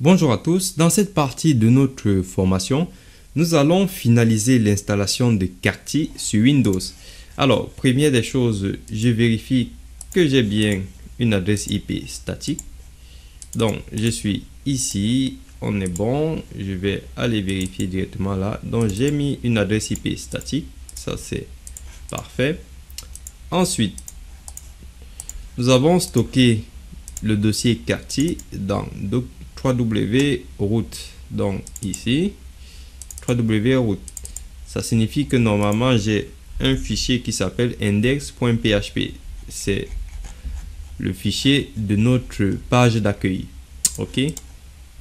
Bonjour à tous, dans cette partie de notre formation, nous allons finaliser l'installation de Carty sur Windows. Alors, première des choses, je vérifie que j'ai bien une adresse IP statique. Donc, je suis ici, on est bon, je vais aller vérifier directement là. Donc, j'ai mis une adresse IP statique, ça c'est parfait. Ensuite, nous avons stocké le dossier Carty dans www.root. Donc ici, www.root. Ça signifie que normalement j'ai un fichier qui s'appelle index.php. C'est le fichier de notre page d'accueil. Ok.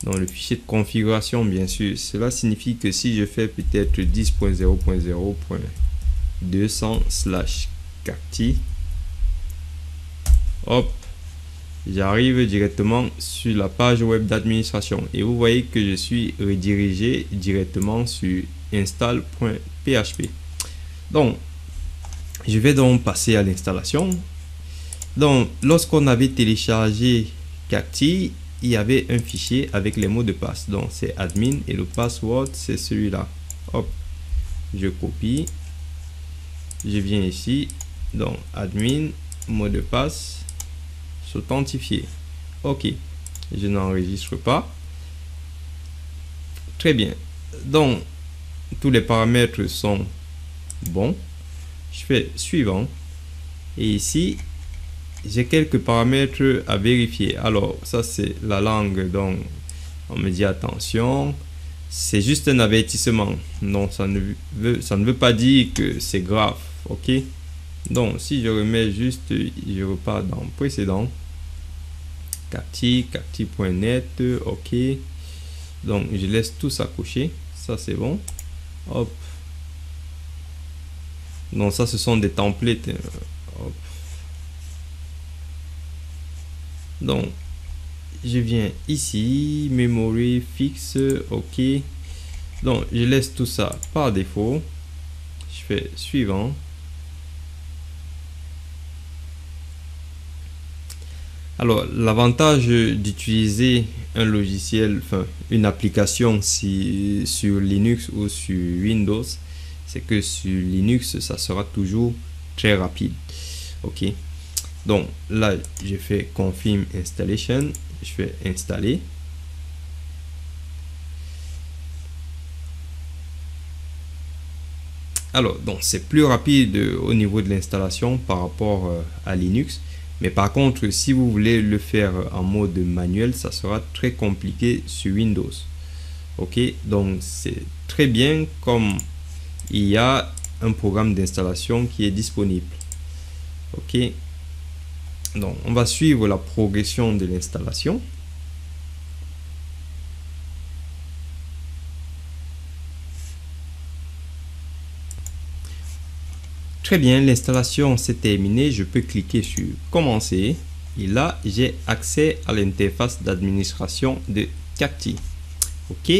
Donc le fichier de configuration, bien sûr. Cela signifie que si je fais peut-être 10.0.0.200/Carty, hop, j'arrive directement sur la page web d'administration et vous voyez que je suis redirigé directement sur install.php. Donc, je vais donc passer à l'installation. Donc, lorsqu'on avait téléchargé Carty, il y avait un fichier avec les mots de passe. Donc, c'est admin et le password, c'est celui-là. Hop, je copie. Je viens ici. Donc, admin, mot de passe. Authentifier. Ok, je n'enregistre pas. Très bien. Donc, tous les paramètres sont bons. Je fais suivant. Et ici, j'ai quelques paramètres à vérifier. Alors, ça c'est la langue. Donc, on me dit attention. C'est juste un avertissement. Donc, ça ne veut pas dire que c'est grave. Ok. Donc, si je remets juste, je repars dans précédent. Carty, carty.net, ok. Donc, je laisse tout ça cocher. Ça, c'est bon. Hop. Donc, ça, ce sont des templates. Hop. Donc, je viens ici. Memory fixe, ok. Donc, je laisse tout ça par défaut. Je fais suivant. Alors, l'avantage d'utiliser un logiciel, enfin une application sur Linux ou sur Windows, c'est que sur Linux, ça sera toujours très rapide. Ok. Donc là, je fais confirm installation, je fais installer. Alors, donc c'est plus rapide au niveau de l'installation par rapport à Linux. Mais par contre, si vous voulez le faire en mode manuel, ça sera très compliqué sur Windows. Ok, donc c'est très bien comme il y a un programme d'installation qui est disponible. Ok, donc on va suivre la progression de l'installation. Très bien, l'installation s'est terminée. Je peux cliquer sur commencer et là j'ai accès à l'interface d'administration de Carty. Ok,